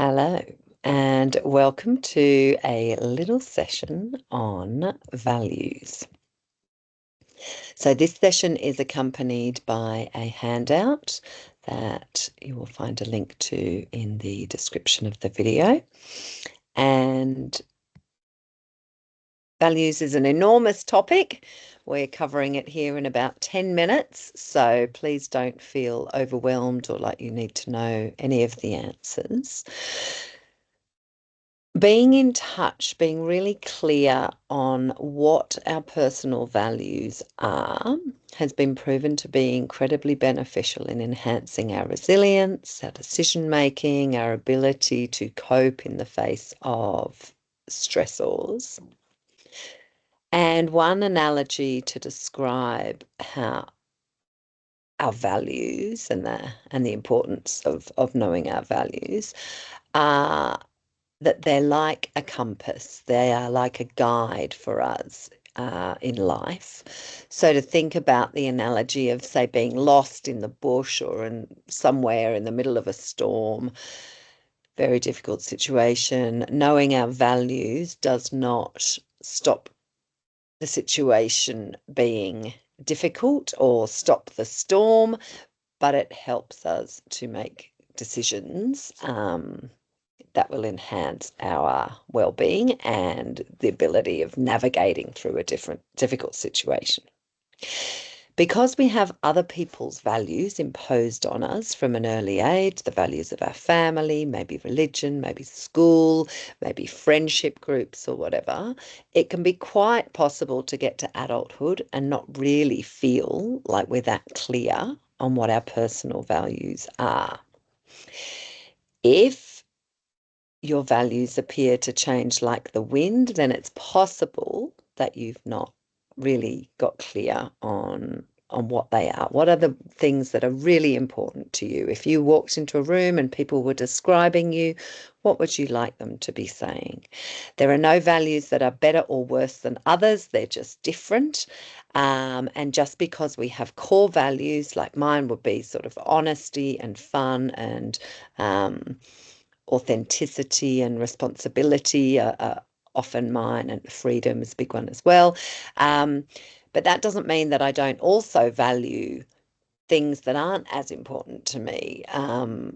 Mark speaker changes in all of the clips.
Speaker 1: Hello, and welcome to a little session on values. So this session is accompanied by a handout that you will find a link to in the description of the video. And values is an enormous topic. We're covering it here in about 10 minutes, so please don't feel overwhelmed or like you need to know any of the answers. Being in touch, being really clear on what our personal values are, has been proven to be incredibly beneficial in enhancing our resilience, our decision making, our ability to cope in the face of stressors. And one analogy to describe how our values and the importance of knowing our values are that they're like a compass. They are like a guide for us in life. So to think about the analogy of, say, being lost in the bush or somewhere in the middle of a storm, very difficult situation, knowing our values does not stop the situation being difficult or stop the storm, but it helps us to make decisions that will enhance our well-being and the ability of navigating through a difficult situation. Because we have other people's values imposed on us from an early age, the values of our family, maybe religion, maybe school, maybe friendship groups or whatever, it can be quite possible to get to adulthood and not really feel like we're that clear on what our personal values are. If your values appear to change like the wind, then it's possible that you've not really got clear on what they are. What are the things that are really important to you? If you walked into a room and people were describing you, what would you like them to be saying? There are no values that are better or worse than others. They're just different. And just because we have core values, like mine would be sort of honesty and fun and authenticity and responsibility are often mine, and freedom is a big one as well. But that doesn't mean that I don't also value things that aren't as important to me,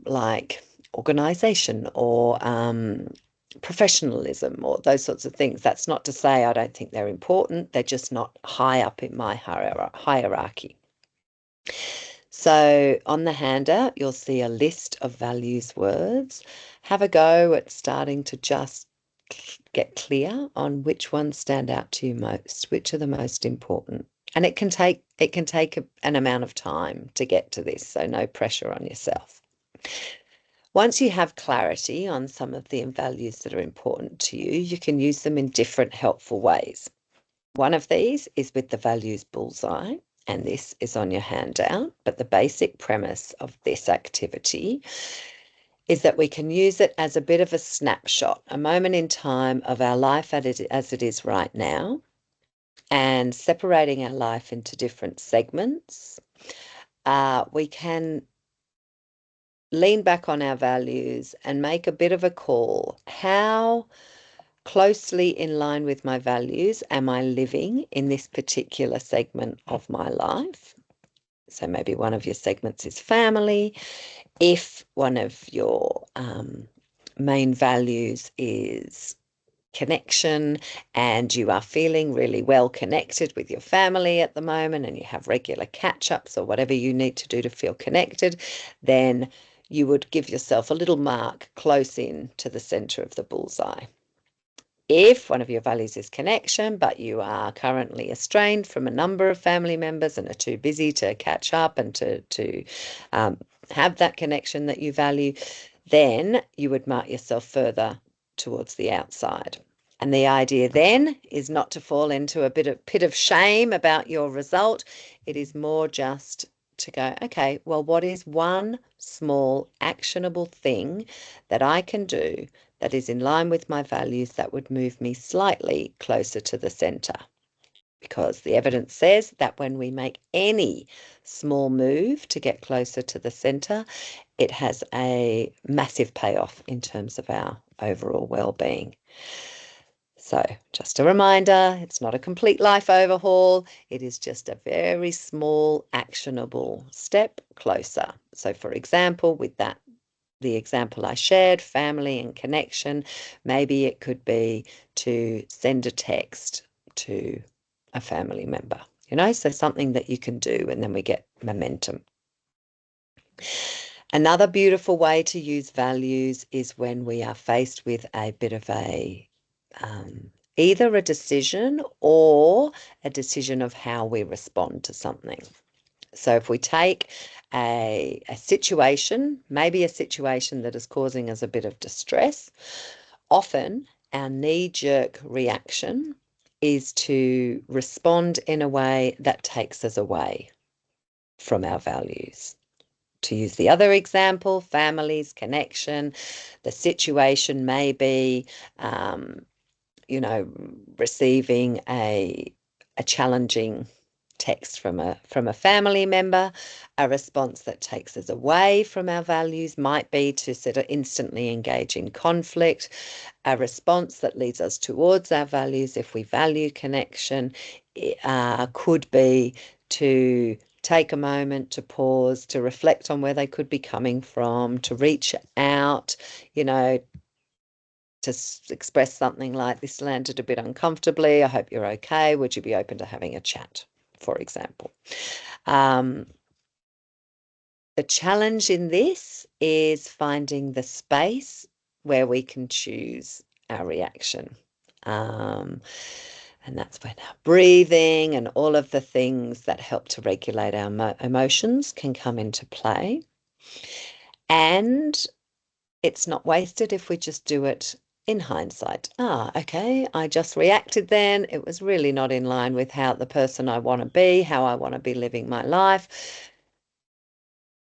Speaker 1: like organisation or professionalism or those sorts of things. That's not to say I don't think they're important. They're just not high up in my hierarchy. So on the handout, you'll see a list of values words. Have a go at starting to just get clear on which ones stand out to you most, which are the most important. And it can take an amount of time to get to this, so no pressure on yourself. Once you have clarity on some of the values that are important to you, you can use them in different helpful ways. One of these is with the values bullseye, and this is on your handout, but the basic premise of this activity is that we can use it as a bit of a snapshot, a moment in time of our life as it is right now, and separating our life into different segments. We can lean back on our values and make a bit of a call. How closely in line with my values am I living in this particular segment of my life? So maybe one of your segments is family. If one of your main values is connection and you are feeling really well connected with your family at the moment and you have regular catch-ups or whatever you need to do to feel connected, then you would give yourself a little mark close in to the center of the bullseye. If one of your values is connection, but you are currently estranged from a number of family members and are too busy to catch up and to have that connection that you value, then you would mark yourself further towards the outside. And the idea then is not to fall into a pit of shame about your result. It is more just to go, okay, well, what is one small actionable thing that I can do that is in line with my values that would move me slightly closer to the center? Because the evidence says that when we make any small move to get closer to the center, it has a massive payoff in terms of our overall well-being. So just a reminder, it's not a complete life overhaul. It is just a very small, actionable step closer. So for example, with the example I shared, family and connection, maybe it could be to send a text to a family member, so something that you can do, and then we get momentum. Another beautiful way to use values is when we are faced with a bit of either a decision or a decision of how we respond to something. So if we take a situation, maybe a situation that is causing us a bit of distress, often our knee-jerk reaction is to respond in a way that takes us away from our values. To use the other example, families, connection, the situation may be, receiving a challenging text from a family member. A response that takes us away from our values might be to sort of instantly engage in conflict. A response that leads us towards our values, if we value connection, could be to take a moment to pause, to reflect on where they could be coming from, to reach out, to express something like, "This landed a bit uncomfortably. I hope you're okay. Would you be open to having a chat?" for example. The challenge in this is finding the space where we can choose our reaction. And that's when our breathing and all of the things that help to regulate our emotions can come into play. And it's not wasted if we just do it in hindsight. Okay, I just reacted then. It was really not in line with how the person I want to be, how I want to be living my life.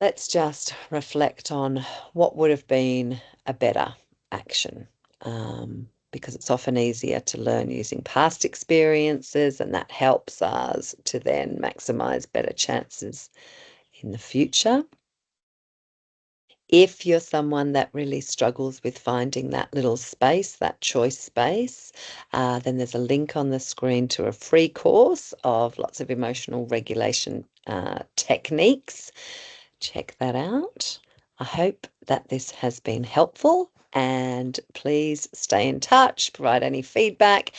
Speaker 1: Let's just reflect on what would have been a better action, because it's often easier to learn using past experiences, and that helps us to then maximize better chances in the future. If you're someone that really struggles with finding that little space, that choice space, then there's a link on the screen to a free course of lots of emotional regulation techniques. Check that out. I hope that this has been helpful, and please stay in touch, provide any feedback.